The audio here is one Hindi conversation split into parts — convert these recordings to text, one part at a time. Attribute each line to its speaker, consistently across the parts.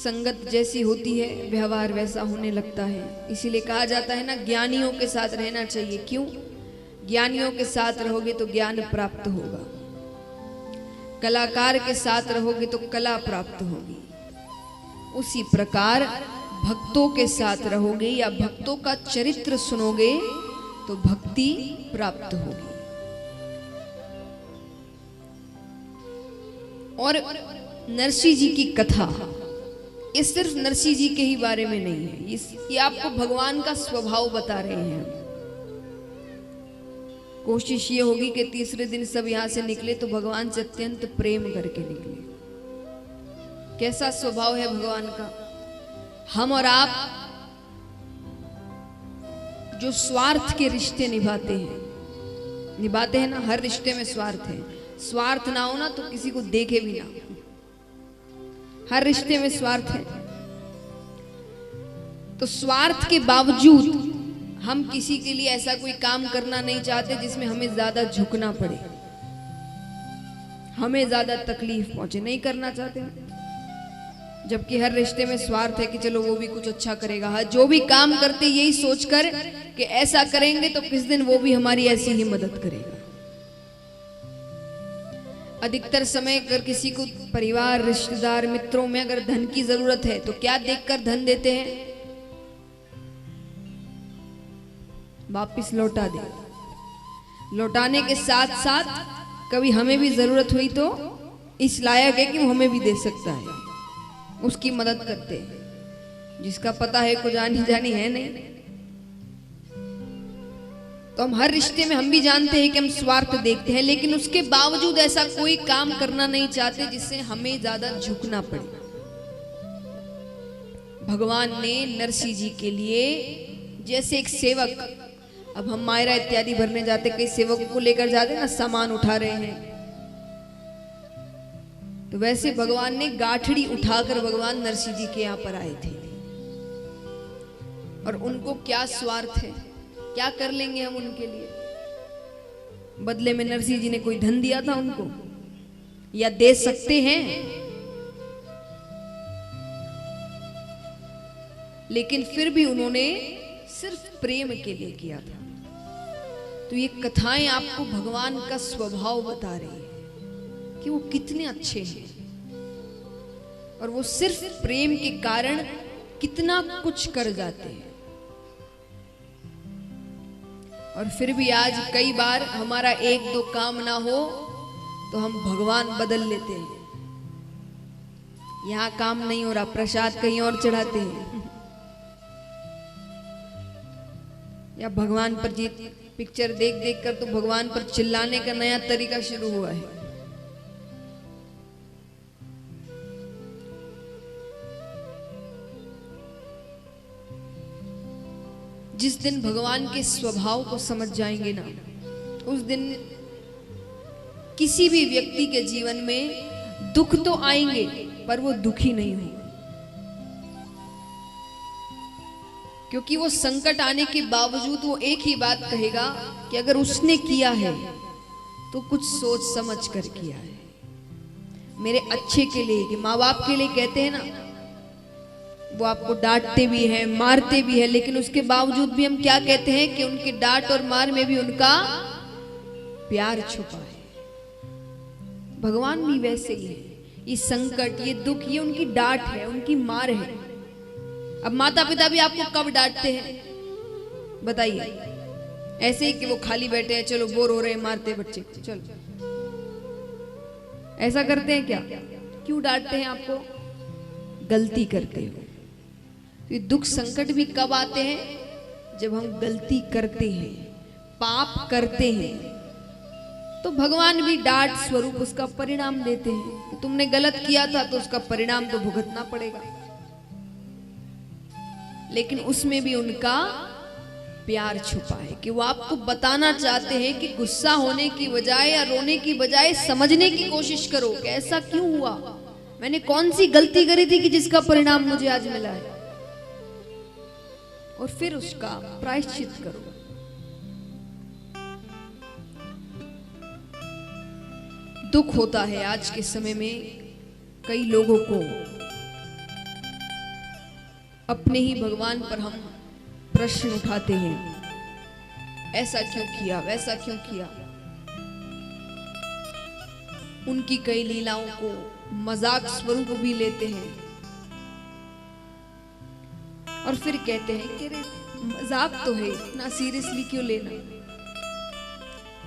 Speaker 1: संगत जैसी होती है व्यवहार वैसा होने लगता है। इसीलिए कहा जाता है ना, ज्ञानियों के साथ रहना चाहिए। क्यों? ज्ञानियों के साथ रहोगे तो ज्ञान प्राप्त होगा, कलाकार के साथ रहोगे तो कला प्राप्त होगी। उसी प्रकार भक्तों के साथ रहोगे या भक्तों का चरित्र सुनोगे तो भक्ति प्राप्त होगी। और नरसिंह जी की कथा ये सिर्फ नरसिंह जी के ही बारे में नहीं है, ये आपको भगवान का स्वभाव बता रहे हैं। कोशिश ये होगी कि तीसरे दिन सब यहां से निकले तो भगवान से अत्यंत प्रेम करके निकले। कैसा स्वभाव है भगवान का। हम और आप जो स्वार्थ के रिश्ते निभाते हैं ना, हर रिश्ते में स्वार्थ है। स्वार्थ ना हो ना तो किसी को देखे भी ना, हर रिश्ते में स्वार्थ है। तो स्वार्थ के बावजूद हम किसी के लिए ऐसा कोई काम करना नहीं चाहते जिसमें हमें ज्यादा झुकना पड़े, हमें ज्यादा तकलीफ पहुंचे, नहीं करना चाहते। जबकि हर रिश्ते में स्वार्थ है कि चलो वो भी कुछ अच्छा करेगा। हाँ, जो भी काम करते यही सोचकर कि ऐसा करेंगे तो किस दिन वो भी हमारी ऐसी ही मदद करेगा। अधिकतर समय अगर किसी को परिवार, रिश्तेदार, मित्रों में अगर धन की जरूरत है तो क्या देखकर धन देते हैं? वापिस लौटा दे। लौटाने के साथ साथ कभी हमें भी जरूरत हुई तो इस लायक है कि वो हमें भी दे सकता है, उसकी मदद करते हैं। जिसका पता है कुछ आनी जानी है नहीं, तो हम हर रिश्ते में हम भी जानते हैं कि हम स्वार्थ देखते हैं, लेकिन उसके बावजूद ऐसा कोई काम करना नहीं चाहते जिससे हमें ज्यादा झुकना पड़े। भगवान ने नरसिंह जी के लिए, जैसे एक सेवक, अब हम मायरा इत्यादि भरने जाते, कई सेवकों को लेकर जाते ना, सामान उठा रहे हैं, तो वैसे भगवान ने गाठड़ी उठाकर भगवान नरसिंह जी के यहाँ पर आए थे। और उनको क्या स्वार्थ है, क्या कर लेंगे हम उनके लिए? बदले में नरसिंह जी ने कोई धन दिया था उनको, या दे सकते हैं? लेकिन फिर भी उन्होंने सिर्फ प्रेम के लिए किया था। तो ये कथाएं आपको भगवान का स्वभाव बता रही है कि वो कितने अच्छे हैं और वो सिर्फ प्रेम के कारण कितना कुछ कर जाते हैं। और फिर भी आज कई बार हमारा एक दो काम ना हो तो हम भगवान बदल लेते हैं। यहां काम नहीं हो रहा, प्रसाद कहीं और चढ़ाते हैं, या भगवान पर जी पिक्चर देख देख कर तो भगवान पर चिल्लाने का नया तरीका शुरू हुआ है। जिस दिन भगवान के स्वभाव को समझ जाएंगे ना, उस दिन किसी भी व्यक्ति के जीवन में दुख तो आएंगे पर वो दुखी नहीं होंगे, क्योंकि वो संकट आने के बावजूद वो एक ही बात कहेगा कि अगर उसने किया है तो कुछ सोच समझ कर किया है, मेरे अच्छे के लिए। कि माँ बाप के लिए कहते हैं ना, वो आपको डांटते भी हैं, मारते भी हैं, लेकिन उसके बावजूद भी हम क्या कहते हैं कि उनके डांट और मार में भी उनका प्यार छुपा है। भगवान भी वैसे ही है। ये संकट, ये दुख, ये उनकी डांट है, उनकी मार है। अब माता पिता भी आपको कब डांटते हैं बताइए? ऐसे ही कि वो खाली बैठे हैं, चलो बोर हो रहे हैं, मारते बच्चे को, चलो। ऐसा करते हैं क्या? क्यों डांटते हैं आपको? गलती करते हो। तो ये दुख संकट भी कब आते हैं? जब हम गलती करते हैं, पाप करते हैं, तो भगवान भी डांट स्वरूप उसका परिणाम देते हैं कि तुमने गलत किया था तो उसका परिणाम तो भुगतना पड़ेगा। लेकिन उसमें भी उनका प्यार छुपा है कि वो आपको बताना चाहते हैं कि गुस्सा होने की बजाय या रोने की बजाय समझने की कोशिश करो कि ऐसा क्यों हुआ, मैंने कौन सी गलती करी थी कि जिसका परिणाम मुझे आज मिला है, और फिर उसका प्रायश्चित करो। दुख होता है आज के समय में कई लोगों को अपने ही भगवान पर हम प्रश्न उठाते हैं, ऐसा क्यों किया, वैसा क्यों किया। उनकी कई लीलाओं को मजाक स्वरूप भी लेते हैं और फिर कहते हैं कि मजाक तो है, इतना सीरियसली क्यों लेना।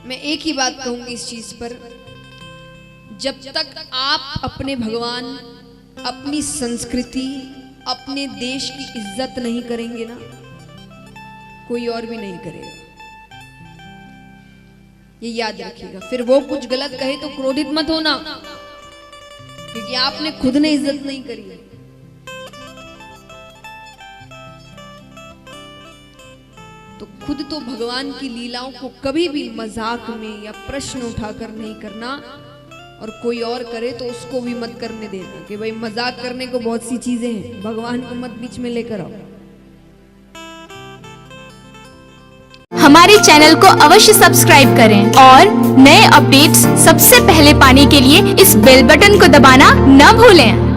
Speaker 1: मैं एक ही बात कहूंगी इस चीज पर, जब तक आप अपने भगवान, अपनी संस्कृति, अपने देश की इज्जत नहीं करेंगे ना, कोई और भी नहीं करेगा, ये याद रखिएगा। फिर वो कुछ गलत कहे तो क्रोधित मत होना, क्योंकि आपने खुद ने इज्जत नहीं करी है। तो खुद तो भगवान की लीलाओं को कभी भी मजाक में या प्रश्न उठाकर नहीं करना, और कोई और करे तो उसको भी मत करने देना कि भाई मजाक करने को बहुत सी चीजें हैं, भगवान को मत बीच में लेकर आओ।
Speaker 2: हमारे चैनल को अवश्य सब्सक्राइब करें और नए अपडेट्स सबसे पहले पाने के लिए इस बेल बटन को दबाना न भूलें।